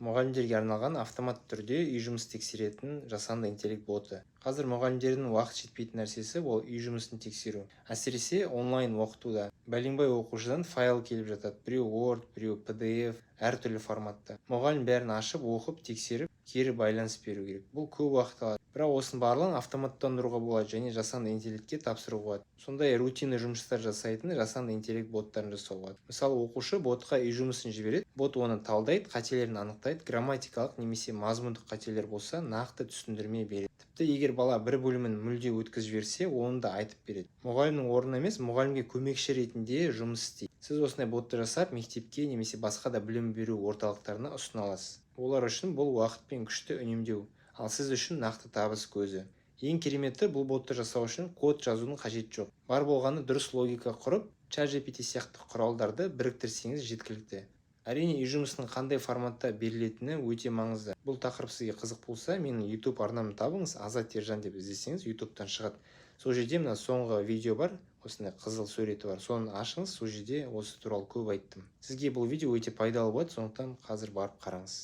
Мұғалімдерге арналған автоматты түрде үй жұмыс тексеретін жасанды интеллект боты. Қазір мұғалімдердің уақыт жетпейтін нәрсесі ол үй жұмысын тексеру. Әсіресе онлайн оқытуда. Бәленбай оқушыдан файл келіп жатады. Біреу Word, біреу PDF, әртүрлі форматта. Мұғалім бәрін ашып, оқып, тексеріп, кері байланыс беру керек. Бұл көп уақыт алады. Бірақ осының барлығын автоматтандыруға болады және жасанды интеллектке тапсыруға болады. Сондай рутинный жұмыстар жасайтын жасанды интеллект боттарын жасауға болады. Мысалы, оқушы ботқа үй жұмысын жібереді, бот оны талдайды, қателерін анықтайды, грамматикалық немесе мазмұндық қателер болса, нақты түсіндірме береді. Тіпті егер бала бір бөлімін мүлде өткізіп жіберсе, оны да айтып береді. Мұғалімнің орнына емес, мұғалімге көмекші ретінде жұмыс істейді. Сіз осындай ботты жасап, мектепке немесе басқа да білім беру орталықтарына ұсына аласыз. Олар үшін бұл уақыт пен күшті үнемдеу, ал сіз үшін нақты табыс көзі. Ең кереметі, бұл ботты жасау үшін код жазудың қажеті жоқ. Бар болғаны дұрыс логика құрып, ChatGPT сияқты құралдарды біріктірсеңіз жеткілікті. Әрине, үй жұмысының қандай форматта берілетіні өте маңызды. Бұл тақырып сізге қызық болса, менің YouTube арнамды табыңыз, Азат Ержан деп іздесеңіз, YouTube-тан шығады. Сол жерде мына соңғы видео бар, осындай қызыл суреті бар. Соны ашыңыз, сол жерде осы туралы көп айттым. Сізге бұл видео өте пайдалы болады, сондықтан қазір барып қараңыз.